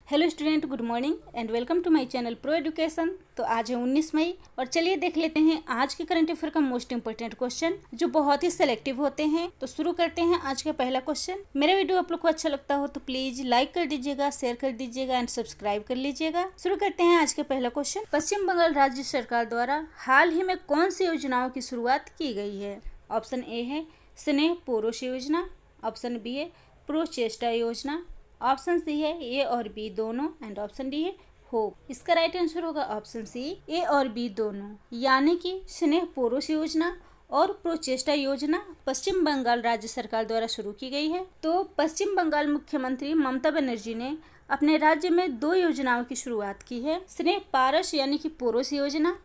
Hello student, good morning and welcome to my channel Pro Education. तो आज है 19 मई और चलिए देख लेते हैं आज के करंट अफेयर का मोस्ट इंपोर्टेंट क्वेश्चन जो बहुत ही सेलेक्टिव होते हैं। तो शुरू करते हैं आज का पहला क्वेश्चन। मेरा वीडियो आप लोग को अच्छा लगता हो तो प्लीज लाइक कर दीजिएगा, शेयर कर दीजिएगा एंड सब्सक्राइब कर लीजिएगा। शुरू करते हैं आज का पहला क्वेश्चन। पश्चिम बंगाल राज्य सरकार द्वारा हाल ही में कौन सी योजनाओं की शुरुआत की गई है? ऑप्शन ए है स्नेह पोरोश योजना, ऑप्शन बी है प्रोचेष्टा योजना, ऑप्शन सी है ए और बी दोनों एंड ऑप्शन डी है होप। इसका राइट आंसर होगा ऑप्शन सी ए और बी दोनों, यानी कि स्नेह पोरोश योजना और प्रोचेष्टा योजना पश्चिम बंगाल राज्य सरकार द्वारा शुरू की गई है। तो पश्चिम बंगाल मुख्यमंत्री ममता बनर्जी ने अपने राज्य में दो योजनाओं की शुरुआत की है। स्नेह पारस यानी कि पोरोश योजना,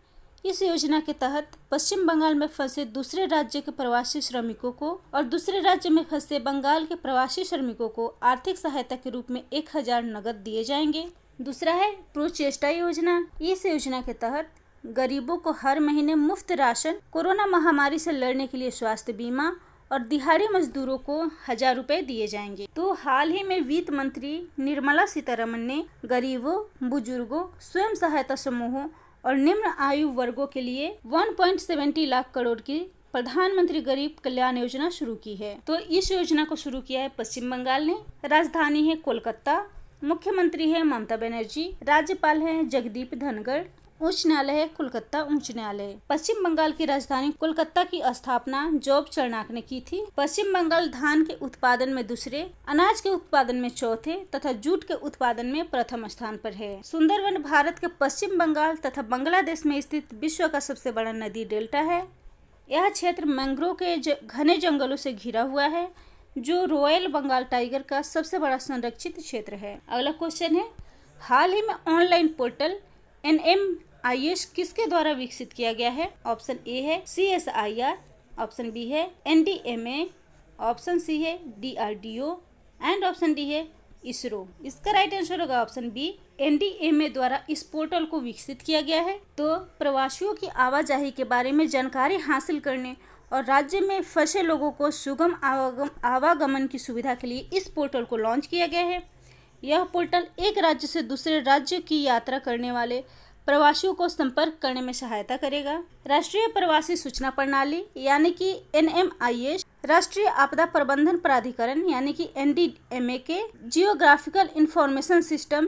इस योजना के तहत पश्चिम बंगाल में फंसे दूसरे राज्य के प्रवासी श्रमिकों को और दूसरे राज्य में फंसे बंगाल के प्रवासी श्रमिकों को आर्थिक सहायता के रूप में 1000 नगद दिए जाएंगे। दूसरा है प्रोचेष्टा योजना। इस योजना के तहत गरीबों को हर महीने मुफ्त राशन, कोरोना महामारी से लड़ने के लिए स्वास्थ्य बीमा और दिहाड़ी मजदूरों को 1000 रुपए दिए जाएंगे। तो हाल ही में वित्त मंत्री निर्मला सीतारमण ने गरीबों, बुजुर्गों, स्वयं सहायता समूहों और निम्न आयु वर्गों के लिए 1.70 लाख करोड़ की प्रधानमंत्री गरीब कल्याण योजना शुरू की है। तो इस योजना को शुरू किया है पश्चिम बंगाल ने। राजधानी है कोलकाता, मुख्यमंत्री है ममता बनर्जी, राज्यपाल है जगदीप धनखड़, उच्च न्यायालय है कोलकाता उच्च न्यायालय। पश्चिम बंगाल की राजधानी कोलकाता की स्थापना जॉब चार्नक ने की थी। पश्चिम बंगाल धान के उत्पादन में दूसरे, अनाज के उत्पादन में चौथे तथा जूट के उत्पादन में प्रथम स्थान पर है। सुंदरवन भारत के पश्चिम बंगाल तथा बांग्लादेश में स्थित विश्व का सबसे बड़ा नदी डेल्टा है। यह क्षेत्र मैंग्रोव के घने जंगलों से घिरा हुआ है जो रॉयल बंगाल टाइगर का सबसे बड़ा संरक्षित क्षेत्र है। अगला क्वेश्चन है, हाल ही में ऑनलाइन पोर्टल NMIS किसके द्वारा विकसित किया गया है? ऑप्शन ए है CSIR, ऑप्शन बी है NDMA, ऑप्शन सी है DRDO एंड ऑप्शन डी है इसरो। इसका राइट आंसर होगा ऑप्शन बी, NDMA द्वारा इस पोर्टल को विकसित किया गया है। तो प्रवासियों की आवाजाही के बारे में जानकारी हासिल करने और राज्य में फंसे लोगों को सुगम आवागमन की सुविधा के लिए इस पोर्टल को लॉन्च किया गया है। यह पोर्टल एक राज्य से दूसरे राज्य की यात्रा करने वाले प्रवासियों को संपर्क करने में सहायता करेगा। राष्ट्रीय प्रवासी सूचना प्रणाली यानी कि NMIS, राष्ट्रीय आपदा प्रबंधन प्राधिकरण यानी कि NDMA के जियोग्राफिकल इंफॉर्मेशन सिस्टम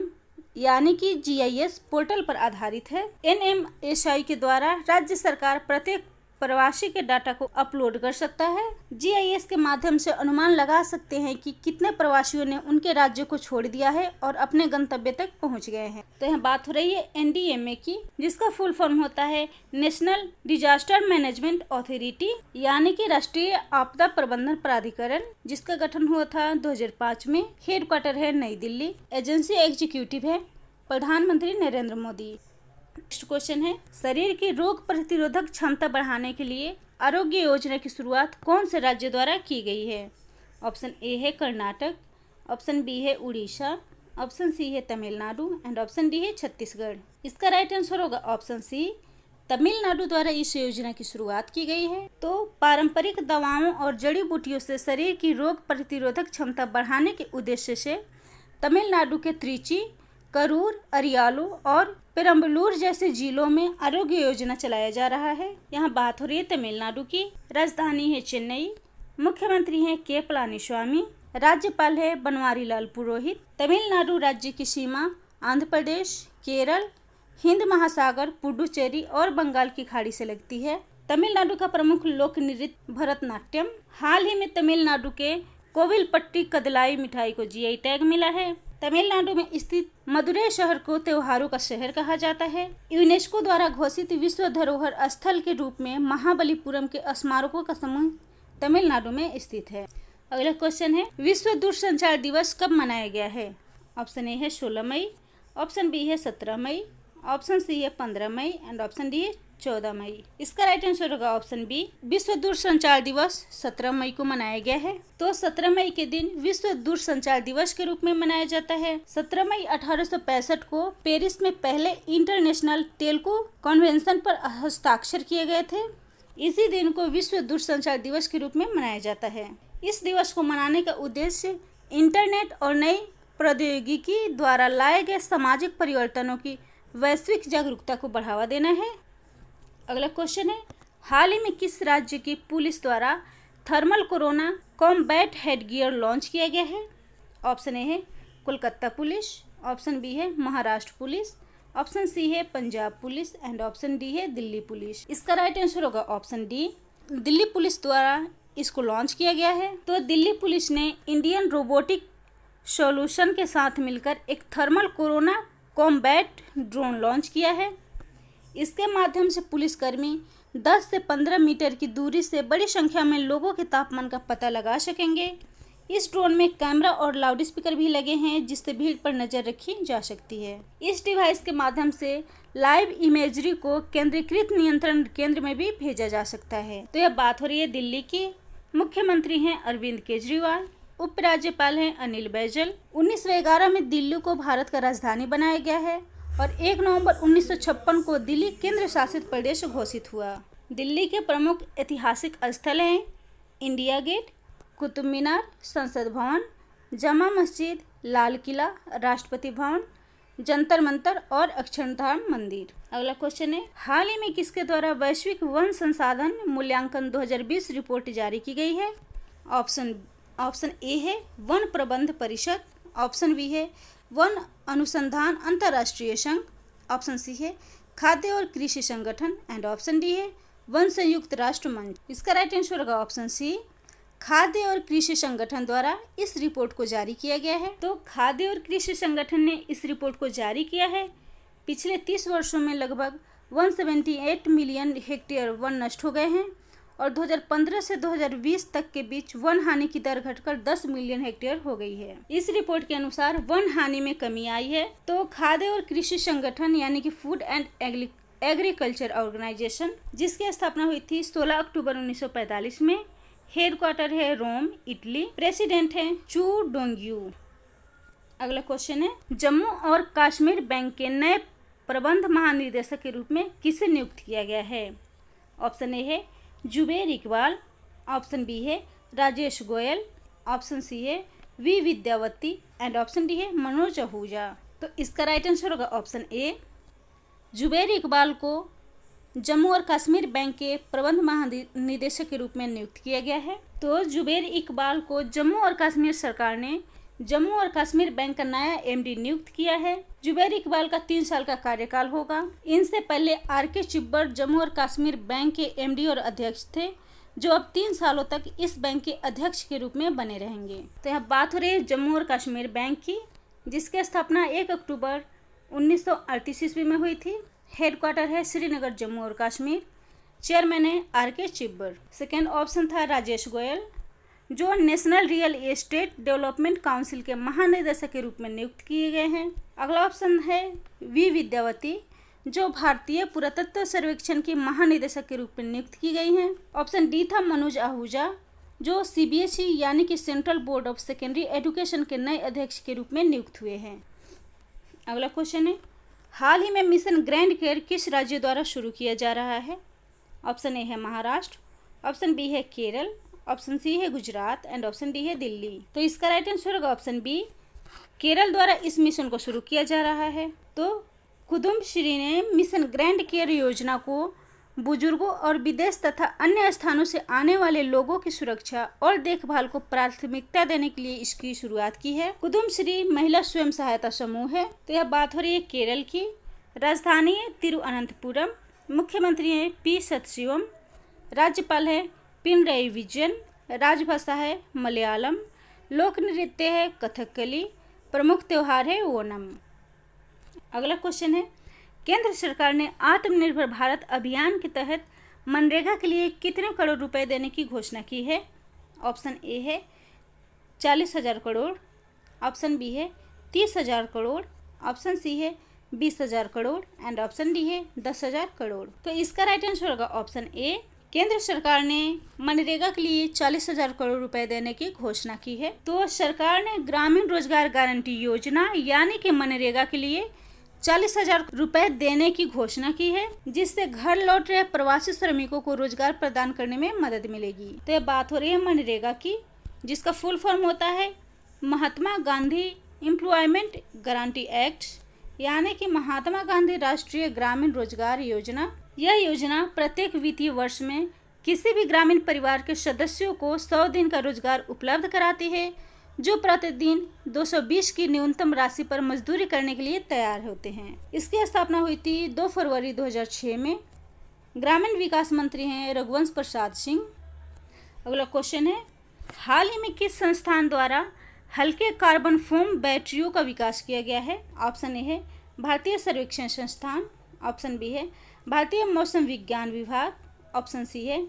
यानी कि GIS पोर्टल पर आधारित है। NMSI के द्वारा राज्य सरकार प्रत्येक प्रवासी के डाटा को अपलोड कर सकता है। GIS के माध्यम से अनुमान लगा सकते हैं कि कितने प्रवासियों ने उनके राज्य को छोड़ दिया है और अपने गंतव्य तक पहुंच गए हैं। तो यहाँ बात हो रही है NDMA की, जिसका फुल फॉर्म होता है नेशनल डिजास्टर मैनेजमेंट अथॉरिटी यानी कि राष्ट्रीय आपदा प्रबंधन प्राधिकरण, जिसका गठन हुआ था 2005 में। हेडक्वार्टर है नई दिल्ली। एजेंसी एग्जीक्यूटिव है प्रधानमंत्री नरेंद्र मोदी। नेक्स्ट क्वेश्चन है, शरीर की रोग प्रतिरोधक क्षमता बढ़ाने के लिए आरोग्य योजना की शुरुआत कौन से राज्य द्वारा की गई है? ऑप्शन ए है कर्नाटक, ऑप्शन बी है उड़ीसा, ऑप्शन सी है तमिलनाडु एंड ऑप्शन डी है छत्तीसगढ़। इसका राइट आंसर होगा ऑप्शन सी, तमिलनाडु द्वारा इस योजना की शुरुआत की गई है। तो पारंपरिक दवाओं और जड़ी बूटियों से शरीर की रोग प्रतिरोधक क्षमता बढ़ाने के उद्देश्य से तमिलनाडु के त्रिची, करूर, अरियालू और पेरम्बलूर जैसे जिलों में आरोग्य योजना चलाया जा रहा है। यहाँ बात हो रही है तमिलनाडु की। राजधानी है चेन्नई, मुख्यमंत्री हैं के पलानीस्वामी, राज्यपाल है बनवारी लाल पुरोहित। तमिलनाडु राज्य की सीमा आंध्र प्रदेश, केरल, हिंद महासागर, पुडुचेरी और बंगाल की खाड़ी से लगती है। तमिलनाडु का प्रमुख लोक नृत्य भरतनाट्यम। हाल ही में तमिलनाडु के कोविलपट्टी कदलाई मिठाई को GI टैग मिला है। तमिलनाडु में स्थित मदुरै शहर को त्योहारों का शहर कहा जाता है। यूनेस्को द्वारा घोषित विश्व धरोहर स्थल के रूप में महाबलीपुरम के स्मारकों का समूह तमिलनाडु में स्थित है। अगला क्वेश्चन है, विश्व दूरसंचार दिवस कब मनाया गया है? ऑप्शन ए है 16 मई, ऑप्शन बी है 17 मई, ऑप्शन सी है 15 मई एंड ऑप्शन डी है 14 मई। इसका राइट आंसर होगा ऑप्शन बी, विश्व दूरसंचार दिवस 17 मई को मनाया गया है। तो 17 मई के दिन विश्व दूरसंचार दिवस के रूप में मनाया जाता है। 17 मई 1865 को पेरिस में पहले इंटरनेशनल टेल्को कन्वेंशन पर हस्ताक्षर किए गए थे। इसी दिन को विश्व दूरसंचार दिवस के रूप में मनाया जाता है। इस दिवस को मनाने का उद्देश्य इंटरनेट और नई प्रौद्योगिकी द्वारा लाए गए सामाजिक परिवर्तनों की वैश्विक जागरूकता को बढ़ावा देना है। अगला क्वेश्चन है, हाल ही में किस राज्य की पुलिस द्वारा thermal corona combat headgear launch किया गया है? ऑप्शन ए है कोलकाता पुलिस, ऑप्शन बी है महाराष्ट्र पुलिस, ऑप्शन सी है Punjab police and option D है दिल्ली पुलिस। इसका राइट आंसर होगा ऑप्शन डी, दिल्ली पुलिस द्वारा इसको लॉन्च किया गया है। तो दिल्ली पुलिस ने इंडियन रोबोटिक सॉल्यूशन के साथ मिलकर एक thermal corona combat drone launch किया है। इसके माध्यम से पुलिसकर्मी 10 से 15 मीटर की दूरी से बड़ी संख्या में लोगों के तापमान का पता लगा सकेंगे। इस ड्रोन में कैमरा और लाउड स्पीकर भी लगे हैं जिससे भीड़ पर नजर रखी जा सकती है। इस डिवाइस के माध्यम से लाइव इमेजरी को केंद्रीकृत नियंत्रण केंद्र में भी भेजा जा सकता है। तो यह बात हो रही है दिल्ली की। मुख्यमंत्री हैं अरविंद केजरीवाल, उपराज्यपाल हैं अनिल बैजल। 1911 में दिल्ली को भारत का राजधानी बनाया गया है और 1 नवंबर 1956 को दिल्ली केंद्र शासित प्रदेश घोषित हुआ। दिल्ली के प्रमुख ऐतिहासिक स्थल हैं इंडिया गेट, कुतुब मीनार, संसद भवन, जमा मस्जिद, लाल किला, राष्ट्रपति भवन, जंतर मंतर और अक्षरधाम मंदिर। अगला क्वेश्चन है, हाल ही में किसके द्वारा वैश्विक वन संसाधन मूल्यांकन 2020 रिपोर्ट जारी की गई है? ऑप्शन ए है वन प्रबंध परिषद, ऑप्शन बी है वन अनुसंधान अंतर्राष्ट्रीय संघ, ऑप्शन सी है खाद्य और कृषि संगठन एंड ऑप्शन डी है वन संयुक्त राष्ट्र मंच। इसका राइट आंसर होगा ऑप्शन सी, खाद्य और कृषि संगठन द्वारा इस रिपोर्ट को जारी किया गया है। तो खाद्य और कृषि संगठन ने इस रिपोर्ट को जारी किया है। पिछले 30 वर्षों में लगभग 178 मिलियन हेक्टेयर वन नष्ट हो गए हैं और 2015 से 2020 तक के बीच वन हानि की दर घटकर 10 मिलियन हेक्टेयर हो गई है। इस रिपोर्ट के अनुसार वन हानि में कमी आई है। तो खाद्य और कृषि संगठन यानी कि फूड एंड एग्रीकल्चर ऑर्गेनाइजेशन, जिसकी स्थापना हुई थी 16 अक्टूबर 1945 में, हेडक्वार्टर है रोम, इटली, प्रेसिडेंट है चू डोंग्यू। अगला क्वेश्चन है, जम्मू और कश्मीर बैंक के नए प्रबंध महानिदेशक के रूप में किसे नियुक्त किया गया है? ऑप्शन ए है जुबेर इकबाल, ऑप्शन बी है राजेश गोयल, ऑप्शन सी है V Vidyavati and option D है मनोज आहूजा। तो इसका राइट आंसर होगा ऑप्शन ए, जुबेर इकबाल को जम्मू और कश्मीर बैंक के प्रबंध महानिदेशक के रूप में नियुक्त किया गया है। तो जुबेर इकबाल को जम्मू और कश्मीर सरकार ने जम्मू और कश्मीर बैंक का नया एमडी नियुक्त किया है। जुबेर इकबाल का 3 साल का कार्यकाल होगा। इनसे पहले आर.के. चिब्बर जम्मू और कश्मीर बैंक के एमडी और अध्यक्ष थे, जो अब 3 सालों तक इस बैंक के अध्यक्ष के रूप में बने रहेंगे। तो यहाँ बात हो रही है जम्मू और कश्मीर बैंक की, जिसकी स्थापना 1 अक्टूबर 1938 ईस्वी में हुई थी। हेडक्वार्टर है श्रीनगर, जम्मू और कश्मीर। चेयरमैन है आर.के. चिब्बर। सेकेंड ऑप्शन था राजेश गोयल, जो national real estate development council के महानिदेशक के रूप में नियुक्त किए गए हैं। अगला ऑप्शन है वी विद्यावती, जो भारतीय पुरातत्व सर्वेक्षण की महानिदेशक के रूप में नियुक्त की गई हैं। ऑप्शन डी था मनोज आहूजा, जो CBSE यानी कि central board of secondary education के नए अध्यक्ष के रूप में नियुक्त हुए हैं। अगला क्वेश्चन है, हाल ही में मिशन ग्रैंड केयर किस राज्य द्वारा शुरू किया जा रहा है? ऑप्शन ए है महाराष्ट्र, ऑप्शन बी है केरल, ऑप्शन सी है गुजरात एंड ऑप्शन डी है दिल्ली। तो इसका राइट आंसर होगा ऑप्शन बी, केरल द्वारा इस मिशन को शुरू किया जा रहा है। तो कुदुम्बश्री ने मिशन ग्रैंड केयर योजना को बुजुर्गों और विदेश तथा अन्य स्थानों से आने वाले लोगों की सुरक्षा और देखभाल को प्राथमिकता देने के लिए इसकी शुरुआत की है। कुदुम्बश्री महिला स्वयं सहायता समूह है। तो यह बात हो रही है केरल की। राजधानी है तिरुअनंतपुरम, मुख्यमंत्री है पी सत्शिवम, राज्यपाल है पिनरई विजयन, राजभाषा है मलयालम, लोक नृत्य है कथकली, प्रमुख त्योहार है ओणम। अगला क्वेश्चन है, केंद्र सरकार ने आत्मनिर्भर भारत अभियान के तहत मनरेगा के लिए कितने करोड़ रुपए देने की घोषणा की है? ऑप्शन ए है 40,000 करोड़, ऑप्शन बी है 30,000 करोड़, ऑप्शन सी है 20,000 करोड़ एंड ऑप्शन डी है 10,000 करोड़। तो इसका राइट आंसर होगा ऑप्शन ए, केंद्र सरकार ने मनरेगा के लिए 40,000 करोड़ रुपए देने की घोषणा की है। तो सरकार ने ग्रामीण रोजगार गारंटी योजना यानी कि मनरेगा के लिए 40,000 रुपए देने की घोषणा की है, जिससे घर लौट रहे प्रवासी श्रमिकों को रोजगार प्रदान करने में मदद मिलेगी। तो यह बात हो रही है मनरेगा की, जिसका फुल फॉर्म होता है Mahatma Gandhi employment guarantee act यानी कि महात्मा गांधी राष्ट्रीय ग्रामीण रोजगार योजना। यह योजना प्रत्येक वित्तीय वर्ष में किसी भी ग्रामीण परिवार के सदस्यों को 100 दिन का रोजगार उपलब्ध कराती है, जो प्रतिदिन 220 की न्यूनतम राशि पर मजदूरी करने के लिए तैयार होते हैं। इसकी स्थापना हुई थी 2 फरवरी 2006 में। ग्रामीण विकास मंत्री हैं रघुवंश प्रसाद सिंह। अगला क्वेश्चन है, हाल ही में किस संस्थान द्वारा हल्के कार्बन फोम बैटरियों का विकास किया गया है? ऑप्शन ए है भारतीय सर्वेक्षण संस्थान, ऑप्शन बी है भारतीय मौसम विज्ञान विभाग, ऑप्शन सी है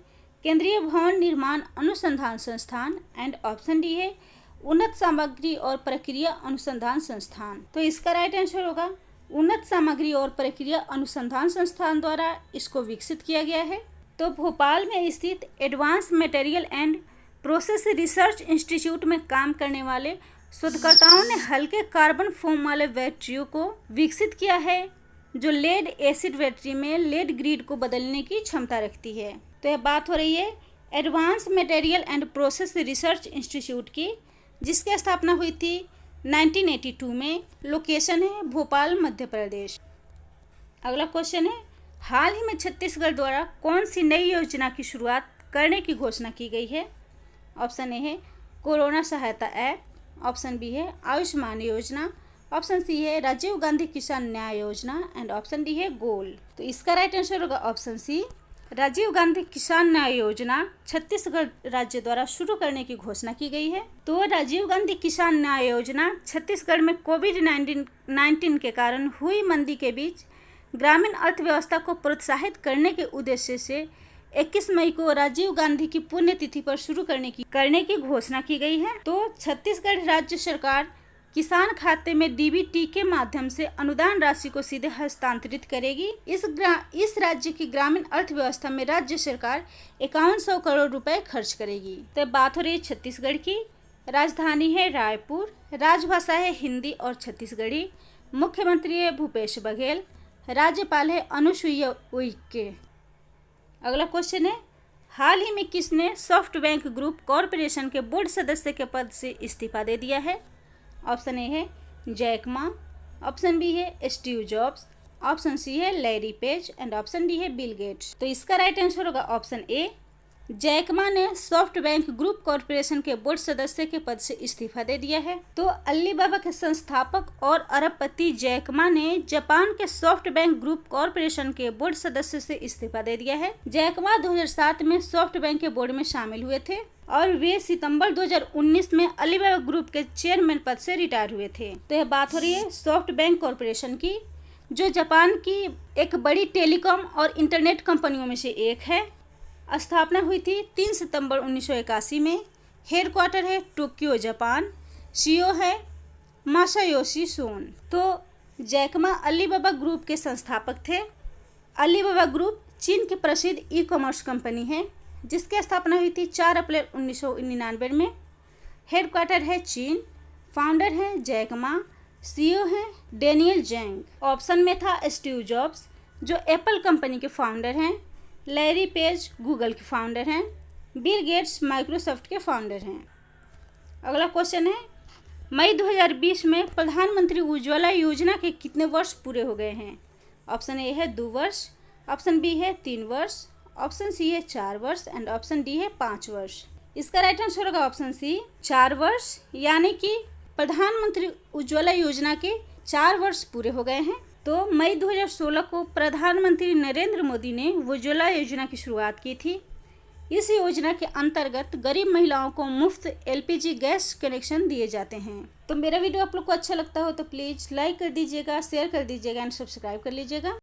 केंद्रीय भवन निर्माण अनुसंधान संस्थान एंड ऑप्शन डी है उन्नत सामग्री और प्रक्रिया अनुसंधान संस्थान। तो इसका राइट आंसर होगा उन्नत सामग्री और प्रक्रिया अनुसंधान संस्थान द्वारा इसको विकसित किया गया है। तो भोपाल में स्थित advance material and process research institute में काम करने वाले शोधकर्ताओं ने हल्के कार्बन फोम वाले बैटरियों को विकसित किया है, जो लेड एसिड बैटरी में लेड ग्रिड को बदलने की क्षमता रखती है। तो यह बात हो रही है advance material and process research institute की, जिसकी स्थापना हुई थी 1982 में। लोकेशन है भोपाल, मध्य प्रदेश। अगला क्वेश्चन है, हाल ही में छत्तीसगढ़ द्वारा कौन सी नई योजना की शुरुआत करने की घोषणा की गई है? ऑप्शन ए है कोरोना सहायता ऐप, ऑप्शन बी है आयुष्मान योजना, ऑप्शन सी है राजीव गांधी किसान न्याय योजना एंड ऑप्शन डी है गोल। तो इसका राइट आंसर होगा ऑप्शन सी, राजीव गांधी किसान न्याय योजना छत्तीसगढ़ राज्य द्वारा शुरू करने की घोषणा की गई है। तो राजीव गांधी किसान न्याय योजना छत्तीसगढ़ में कोविड-19 के कारण हुई मंदी के बीच ग्रामीण अर्थव्यवस्था को प्रोत्साहित करने के उद्देश्य से 21 मई को राजीव गांधी की पुण्यतिथि पर शुरू करने की घोषणा की गई है। तो छत्तीसगढ़ राज्य सरकार किसान खाते में डीबीटी के माध्यम से अनुदान राशि को सीधे हस्तांतरित करेगी। इस राज्य की ग्रामीण अर्थव्यवस्था में राज्य सरकार 5100 करोड़ रुपए खर्च करेगी। तो बात हो रही है छत्तीसगढ़ की। राजधानी है रायपुर, राजभाषा है हिंदी और छत्तीसगढ़ी, मुख्यमंत्री है भूपेश बघेल, राज्यपाल है अनुसुईया उइके। अगला क्वेश्चन है, हाल ही में किसने सॉफ्टबैंक ग्रुप कॉरपोरेशन के बोर्ड सदस्य के पद से इस्तीफा दे दिया है? ऑप्शन ए है जैक मा, ऑप्शन बी है स्टीव जॉब्स, ऑप्शन सी है Larry page and option D है बिल गेट्स। तो इसका राइट आंसर होगा ऑप्शन ए, जैक मा ने सॉफ्टबैंक ग्रुप कॉरपोरेशन के बोर्ड सदस्य के पद से इस्तीफा दे दिया है। तो अलीबाबा के संस्थापक और अरबपति जैक मा ने जापान के सॉफ्टबैंक ग्रुप कॉरपोरेशन के बोर्ड सदस्य से इस्तीफा दे दिया है। जैक मा 2007 में सॉफ्टबैंक के बोर्ड में शामिल हुए थे और वे सितंबर 2019 में अलीबाबा ग्रुप के चेयरमैन पद से रिटायर हुए थे। तो यह बात हो रही है सॉफ्टबैंक कॉरपोरेशन की, जो जापान की एक बड़ी टेलीकॉम और इंटरनेट कंपनियों में से एक है। स्थापना हुई थी 3 सितंबर 1981 में। हेडक्वार्टर है टोक्यो, जापान। सीईओ है मासायोशी सोन। तो जैकमा अलीबाबा ग्रुप के संस्थापक थे। अलीबाबा ग्रुप चीन की प्रसिद्ध ई कॉमर्स कंपनी है, जिसकी स्थापना हुई थी 4 अप्रैल 1999 में। हेडक्वार्टर है चीन। फाउंडर है जैकमा। सीईओ है डेनियल जेंग। ऑप्शन में था स्टीव जॉब्स, जो एप्पल कंपनी के फाउंडर हैं। लैरी पेज गूगल के फाउंडर हैं। बिल गेट्स माइक्रोसॉफ्ट के फाउंडर हैं। अगला क्वेश्चन है, मई 2020 में प्रधानमंत्री उज्ज्वला योजना के कितने वर्ष पूरे हो गए हैं? ऑप्शन ए है 2 वर्ष, ऑप्शन बी है 3 वर्ष, ऑप्शन सी है 4 वर्ष एंड ऑप्शन डी है 5 वर्ष। इसका राइट आंसर होगा ऑप्शन सी 4 वर्ष, यानी कि प्रधानमंत्री उज्ज्वला योजना के 4 वर्ष पूरे हो गए हैं। तो मई 2016 को प्रधानमंत्री नरेंद्र मोदी ने उज्ज्वला योजना की शुरुआत की थी। इस योजना के अंतर्गत गरीब महिलाओं को मुफ्त एलपीजी गैस कनेक्शन दिए जाते हैं। तो मेरा वीडियो आप लोग को अच्छा लगता हो तो प्लीज़ लाइक कर दीजिएगा, शेयर कर दीजिएगा एंड सब्सक्राइब कर लीजिएगा।